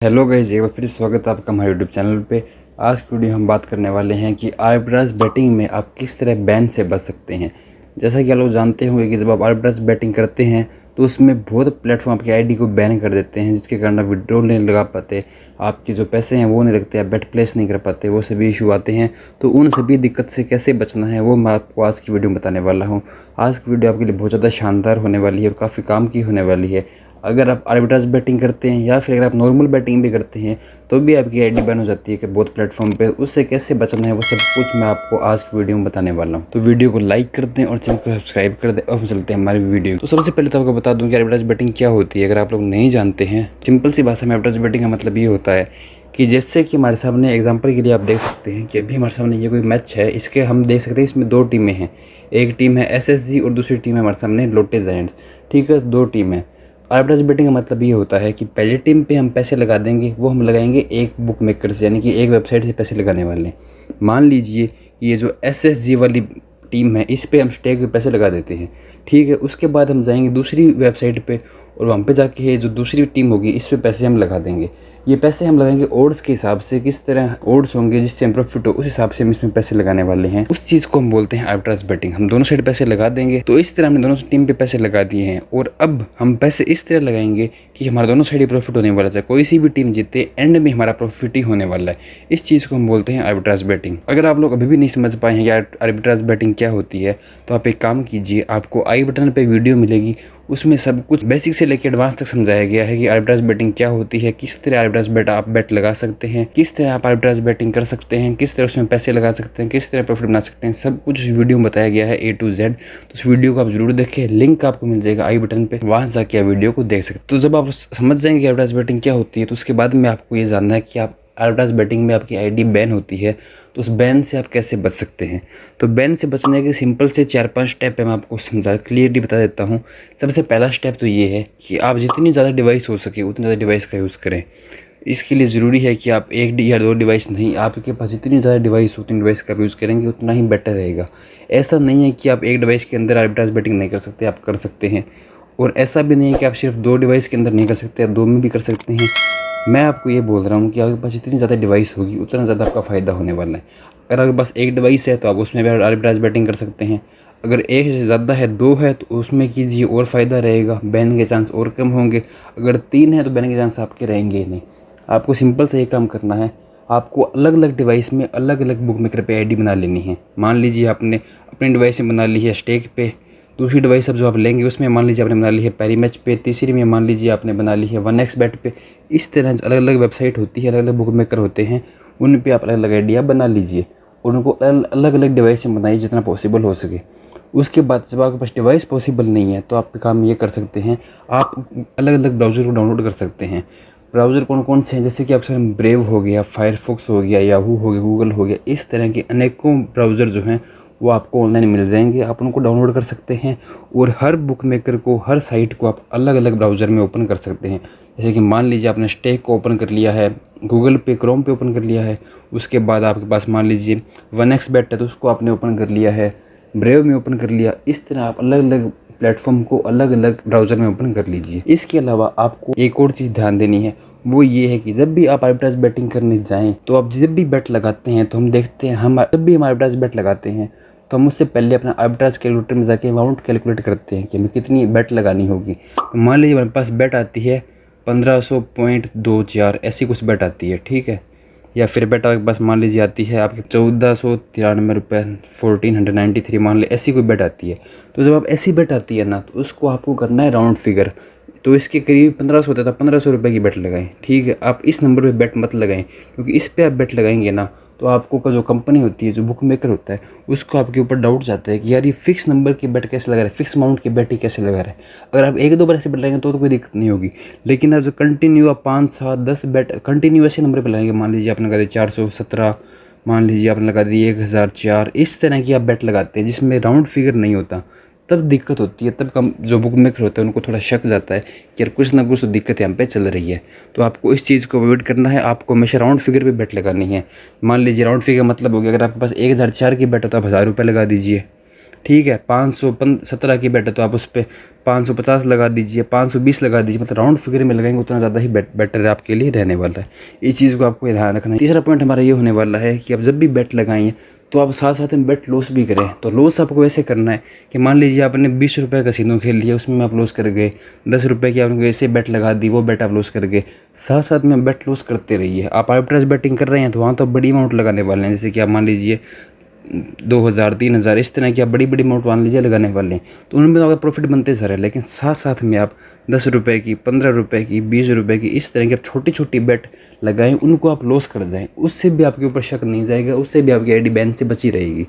Hello guys, एक बार फिर स्वागत है आपका हमारे यूट्यूब चैनल पे। आज की वीडियो हम बात करने वाले हैं कि आर्बिट्राज बैटिंग में आप किस तरह बैन से बच सकते हैं। जैसा कि आप लोग जानते होंगे कि जब आप आर्बिट्राज बैटिंग करते हैं तो उसमें बहुत प्लेटफॉर्म आपकी आईडी को बैन कर देते हैं, जिसके कारण आप विड्रॉल नहीं लगा पाते, आपके जो पैसे हैं वो नहीं लगते, आप बेट प्लेस नहीं कर पाते, वो सभी इशू आते हैं। तो उन सभी दिक्कत से कैसे बचना है वो मैं आपको आज की वीडियो में बताने वाला हूँ। आज की वीडियो आपके लिए बहुत ज़्यादा शानदार होने वाली है और काफ़ी काम की होने वाली है। अगर आप आर्बिट्राज बैटिंग करते हैं या फिर अगर आप नॉर्मल बैटिंग भी करते हैं तो भी आपकी आईडी बैन हो जाती है कि बहुत प्लेटफॉर्म पे, उससे कैसे बचना है वो सब कुछ मैं आपको आज की वीडियो में बताने वाला हूँ। तो वीडियो को लाइक कर दें और चैनल को सब्सक्राइब कर दें और चलते हैं हमारी वीडियो। तो सबसे पहले तो आपको बता दूँ कि आर्बिट्राज बैटिंग क्या होती है। अगर आप लोग नहीं जानते हैं, सिंपल सी भाषा में आर्बिट्राज बैटिंग का मतलब ये होता है कि जैसे कि हमारे सामने एग्जांपल के लिए आप देख सकते हैं कि अभी हमारे सामने ये कोई मैच है, इसके हम देख सकते हैं इसमें दो टीमें हैं। एक टीम है एसएसजी और दूसरी टीम है हमारे सामने लोटे जायंट्स। ठीक है, दो टीम है। आर्बिट्राज बैटिंग का मतलब ये होता है कि पहली टीम पे हम पैसे लगा देंगे, वो हम लगाएंगे एक बुक मेकर से, यानी कि एक वेबसाइट से पैसे लगाने वाले हैं। मान लीजिए ये जो एसएसजी वाली टीम है इस पे हम स्टेक पे पैसे लगा देते हैं। ठीक है, उसके बाद हम जाएंगे दूसरी वेबसाइट पे और वहाँ पे जाके ये जो दूसरी टीम होगी इस पे पैसे हम लगा देंगे। ये पैसे हम लगाएंगे ओड्स के हिसाब से, किस तरह ओड्स होंगे जिससे हम प्रॉफिट हो उस हिसाब से हम इसमें पैसे लगाने वाले हैं। उस चीज़ को हम बोलते हैं आर्बिट्राज बैटिंग। हम दोनों साइड पैसे लगा देंगे। तो इस तरह हमने दोनों टीम पे पैसे लगा दिए हैं और अब हम पैसे इस तरह लगाएंगे कि हमारा दोनों साइड ही प्रॉफिट होने वाला है। कोई सी भी टीम जीते एंड में हमारा प्रॉफिट ही होने वाला है। इस चीज़ को हम बोलते हैं आर्बिट्राज बैटिंग। अगर आप लोग अभी भी नहीं समझ पाए हैं कि आर्बिट्राज बैटिंग क्या होती है तो आप एक काम कीजिए, आपको आई बटन पे वीडियो मिलेगी, उसमें सब कुछ बेसिक से लेकर एडवांस तक समझाया गया है कि आर्बिट्राज बैटिंग क्या होती है, किस तरह आर्बिट्राज बैट आप बैट लगा सकते हैं, किस तरह आप आर्बिट्राज बैटिंग कर सकते हैं, किस तरह उसमें पैसे लगा सकते हैं, किस तरह प्रॉफिट बना सकते हैं। सब कुछ इस वीडियो में बताया गया है A to Z। तो उस वीडियो को आप जरूर देखें, लिंक आपको मिल जाएगा आई बटन पे, वहाँ जाके आप वीडियो को देख सकते हैं। तो जब आप समझ जाएंगे आर्बिट्राज बैटिंग क्या होती है तो उसके बाद में आपको ये जानना है कि आप आर्बिट्राज बैटिंग में आपकी आईडी बैन होती है तो उस बैन से आप कैसे बच सकते हैं। तो बैन से बचने के सिंपल से 4-5 स्टेप है, मैं आपको समझा क्लियरली बता देता हूँ। सबसे पहला स्टेप तो ये है कि आप जितनी ज़्यादा डिवाइस हो सके उतनी ज़्यादा डिवाइस का यूज़ करें। इसके लिए ज़रूरी है कि आप एक या दो डिवाइस नहीं, आपके पास जितनी ज़्यादा डिवाइस हो उतनी डिवाइस का यूज़ करेंगे उतना ही बेटर रहेगा। ऐसा नहीं है कि आप एक डिवाइस के अंदर आर्बिट्राज बैटिंग नहीं कर सकते, आप कर सकते हैं। और ऐसा भी नहीं है कि आप सिर्फ दो डिवाइस के अंदर नहीं कर सकते, आप दो में भी कर सकते हैं। मैं आपको ये बोल रहा हूँ कि आपके पास जितनी ज़्यादा डिवाइस होगी उतना ज़्यादा आपका फ़ायदा होने वाला है। अगर आपके पास एक डिवाइस है तो आप उसमें भी आर्बिट्राज बैटिंग कर सकते हैं। अगर एक से ज़्यादा है, दो है, तो उसमें कीजिए और फ़ायदा रहेगा, बैन के चांस और कम होंगे। अगर तीन है तो बैन के चांस आपके रहेंगे ही नहीं। आपको सिंपल से ये काम करना है, आपको अलग अलग डिवाइस में अलग अलग बुक मेकर पे आईडी बना लेनी है। मान लीजिए आपने अपनी डिवाइस में बना ली है स्टेक पे, दूसरी डिवाइस अब जो आप लेंगे उसमें मान लीजिए आपने बना ली है पैरीमैच पे, तीसरी में मान लीजिए आपने बना ली है 1xBet पे। इस तरह अलग अलग वेबसाइट होती है, अलग अलग बुक मेकर होते हैं, उन पे आप अलग अलग आइडिया बना लीजिए और उनको अलग अलग डिवाइस में बनाइए जितना पॉसिबल हो सके। उसके बाद जब आपके पास डिवाइस पॉसिबल नहीं है तो आप काम ये कर सकते हैं, आप अलग अलग ब्राउज़र को डाउनलोड कर सकते हैं। ब्राउज़र कौन कौन से हैं, जैसे कि आपके सामने ब्रेव हो गया, फायरफॉक्स हो गया, याहू हो गया, गूगल हो गया। इस तरह के अनेकों ब्राउज़र जो हैं वो आपको ऑनलाइन मिल जाएंगे, आप उनको डाउनलोड कर सकते हैं और हर बुक मेकर को, हर साइट को आप अलग अलग ब्राउज़र में ओपन कर सकते हैं। जैसे कि मान लीजिए आपने स्टेक को ओपन कर लिया है, गूगल पे क्रोम पे ओपन कर लिया है, उसके बाद आपके पास मान लीजिए 1xBet है तो उसको आपने ओपन कर लिया है, ब्रेव में ओपन कर लिया। इस तरह आप अलग अलग प्लेटफॉर्म को अलग अलग ब्राउज़र में ओपन कर लीजिए। इसके अलावा आपको एक और चीज़ ध्यान देनी है, वो ये है कि जब भी आप आर्बिट्राज बैटिंग करने जाएं तो आप जब भी बेट लगाते हैं तो हम देखते हैं, हम जब भी हम आर्बिट्राज बेट लगाते हैं तो हम उससे पहले अपना आर्बिट्राज कैलकुलेटर में जाके अमाउंट कैलकुलेट करते हैं कि हमें कितनी बेट लगानी होगी। तो मान लीजिए हमारे पास बेट आती है 1500.24, ऐसी कुछ बेट आती है, ठीक है। या फिर बेट आपके पास मान लीजिए आती है आपके 1493 रुपये, 1493 मान ली, ऐसी कोई बेट आती है। तो जब आप ऐसी बेट आती है ना तो उसको आपको करना है राउंड फिगर। तो इसके करीब 1500 होता था, 1500 रुपये की बेट लगाएं, ठीक है। आप इस नंबर पे बेट मत लगाएं, क्योंकि इस पे आप बेट लगाएंगे ना तो आपको का जो कंपनी होती है, जो बुक मेकर होता है, उसको आपके ऊपर डाउट जाता है कि यार ये फिक्स नंबर की बेट कैसे लगा रहा है, फिक्स अमाउंट की बेट ही कैसे लगा रहा है। अगर आप एक दो बार ऐसे बेट लगाएंगे तो कोई दिक्कत नहीं होगी, लेकिन आप जो कंटिन्यू आप 5, 7, 10 बेट कंटिन्यू ऐसे नंबर पर लगाएंगे, मान लीजिए आपने लगा दिया 417, मान लीजिए आपने लगा दी 1004, इस तरह की आप बेट लगाते हैं जिसमें राउंड फिगर नहीं होता, तब दिक्कत होती है। तब कम जो बुक मेकर होता है उनको थोड़ा शक जाता है कि यार कुछ ना कुछ तो दिक्कत यहाँ पे चल रही है। तो आपको इस चीज़ को अवॉइड करना है, आपको हमेशा राउंड फिगर पे बेट लगानी है। मान लीजिए राउंड फिगर मतलब हो गया, अगर आपके पास 1004 की बेट हो तो आप 1000 रुपये लगा दीजिए। ठीक है। 517 की बेट है तो आप उस पर 550 लगा दीजिए, 520 लगा दीजिए, मतलब राउंड फिगर में लगाएंगे उतना ज़्यादा ही बेटर आपके लिए रहने वाला है। इस चीज़ को आपको ध्यान रखना है। तीसरा पॉइंट हमारा ये होने वाला है कि आप जब भी बेट लगाएं तो आप साथ साथ में बेट लॉस भी करें। तो लॉस आपको ऐसे करना है कि मान लीजिए आपने 20 रुपये का सीनो खेल लिया, उसमें आप लॉस कर गए, 10 रुपये की आपने ऐसे बेट लगा दी, वो बेट आप लॉस कर गए। साथ साथ में बेट लॉस करते रहिए। आप आर्बिट्रेज बेटिंग कर रहे हैं तो वहाँ तो बड़ी अमाउंट लगाने वाले हैं, जैसे कि आप मान लीजिए 2000 3000 इस तरह की आप बड़ी बड़ी अमाउंट मान लीजिए लगाने वाले हैं, तो उनमें तो अगर प्रॉफिट बनते सर है। लेकिन साथ साथ में आप 10 रुपये की, 15 रुपये की, 20 रुपये की, इस तरह की आप छोटी छोटी बेट लगाएं, उनको आप लॉस कर जाएं, उससे भी आपके ऊपर शक नहीं जाएगा, उससे भी आपकी आईडी बैन से बची रहेगी।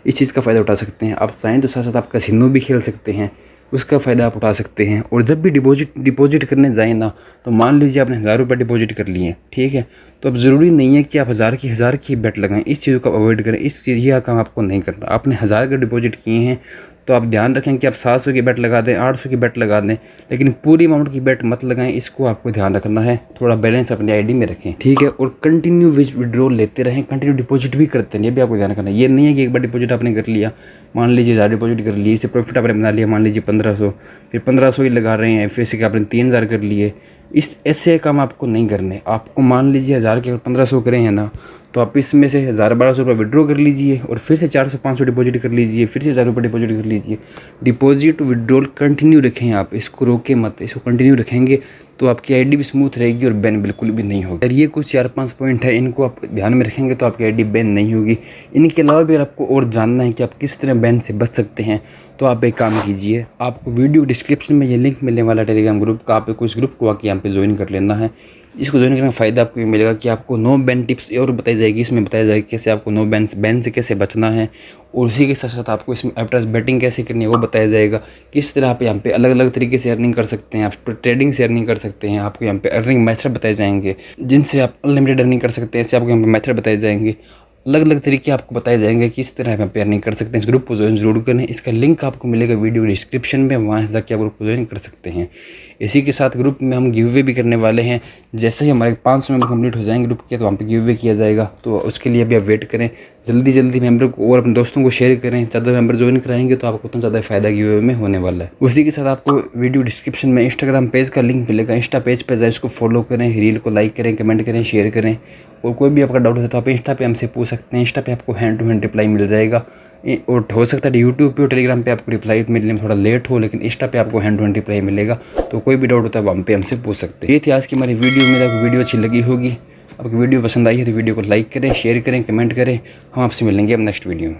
इस चीज़ का फ़ायदा उठा सकते हैं। आप चाहें तो साथ साथ आप कैसीनो भी खेल सकते हैं, उसका फ़ायदा आप उठा सकते हैं। और जब भी डिपॉजिट करने जाएँ ना, तो मान लीजिए आपने 1000 रुपये डिपॉजिट कर लिए, ठीक है, तो अब ज़रूरी नहीं है कि आप हज़ार की बेट लगाएं। इस चीज़ को अवॉइड करें, यह काम आपको नहीं करना। आपने 1000 के डिपॉजिट किए हैं तो आप ध्यान रखें कि आप 700 की बेट लगा दें, 800 की बेट लगा दें, लेकिन पूरी अमाउंट की बेट मत लगाएं। इसको आपको ध्यान रखना है, थोड़ा बैलेंस अपनी आईडी में रखें, ठीक है। और कंटिन्यू विड्रॉल लेते रहें, कंटिन्यू डिपॉजिट भी करते हैं, ये भी आपको ध्यान रखना है। ये नहीं है कि एक बार डिपॉजिट आपने कर लिया, मान लीजिए 1000 डिपॉजिट कर लिए, इससे प्रॉफिट आपने बना लिया मान लीजिए 1500, फिर 1500 ही लगा रहे हैं, फिर से आपने 3000 कर लिए। इस ऐसे काम आपको नहीं करने। आपको मान लीजिए 1000 के 1500 करें हैं ना, तो आप इसमें से 1000-1200 रुपये विड्रॉ कर लीजिए और फिर से 400-500 डिपॉजिट कर लीजिए, फिर से 1000 रुपये डिपॉजिट कर लीजिए। डिपॉजिट विड्रॉल कंटिन्यू रखें आप, इसको रोके मत। इसको कंटिन्यू रखेंगे तो आपकी आईडी भी स्मूथ रहेगी और बैन बिल्कुल भी नहीं होगी। और ये कुछ 4-5 पॉइंट है, इनको आप ध्यान में रखेंगे तो आपकी आईडी बैन नहीं होगी। इनके अलावा भी अगर आपको और जानना है कि आप किस तरह बैन से बच सकते हैं, तो आप एक काम कीजिए, आपको वीडियो डिस्क्रिप्शन में ये लिंक मिलने वाला टेलीग्राम ग्रुप का, आप उस ग्रुप को आके यहाँ पे ज्वाइन कर लेना है। इसको ज्वाइन करने का फ़ायदा आपको ये मिलेगा कि आपको नो बैन टिप्स और बताई जाएगी। इसमें बताया जाएगा कैसे आपको नो बैन से कैसे बचना है, और उसी के साथ साथ आपको इसमें आर्बिट्रेज बेटिंग कैसे करनी है वो बताया जाएगा। किस तरह आप यहाँ पे अलग अलग तरीके से अर्निंग कर सकते हैं, आप ट्रेडिंग से अर्निंग कर सकते हैं। आपको यहाँ पे अर्निंग मेथड बताए जाएंगे जिनसे आप अनलिमिटेड अर्निंग कर सकते हैं। ऐसे आपको यहाँ पे मेथड बताए जाएंगे, अलग अलग तरीके आपको बताए जाएंगे किस तरह आप अर्निंग कर सकते हैं। इस ग्रुप को ज्वाइन जरूर करें, इसका लिंक आपको मिलेगा वीडियो डिस्क्रिप्शन में, वहाँ से जाकर आप ग्रुप को ज्वाइन कर सकते हैं। इसी के साथ ग्रुप में हम गिव अवे भी करने वाले हैं। जैसे ही हमारे 500 मेंबर कंप्लीट हो जाएंगे ग्रुप के, तो वहाँ पे गिव अवे किया जाएगा। तो उसके लिए अभी आप वेट करें, जल्दी मेंबर को और अपने दोस्तों को शेयर करें। ज़्यादा मेंबर ज्वाइन कराएंगे तो आपको उतना ज़्यादा फ़ायदा गिव अवे में होने वाला है। उसी के साथ आपको वीडियो डिस्क्रिप्शन में इंस्टाग्राम पेज का लिंक मिलेगा, इंस्टा पेज पर जाए, उसको फॉलो करें, रील को लाइक करें, कमेंट करें, शेयर करें। और कोई भी आपका डाउट है तो आप इंस्टा पे हमसे पूछ सकते हैं। इंस्टा पे आपको हैंड टू हैंड रिप्लाई मिल जाएगा। और हो सकता है यूट्यूब पे और टेलीग्राम पे आपको रिप्लाई मिलने में थोड़ा लेट हो, लेकिन इंस्टा पे आपको हैंड टू हैंड रिप्लाई मिलेगा। तो कोई भी डाउट होता है वहाँ पे हमसे पूछ सकते हैं। ये थी आज की हमारी वीडियो। में आपको वीडियो अच्छी लगी होगी। आपको वीडियो पसंद आई है तो वीडियो को लाइक करें, शेयर करें, कमेंट करें। हम आपसे मिलेंगे अब नेक्स्ट वीडियो में।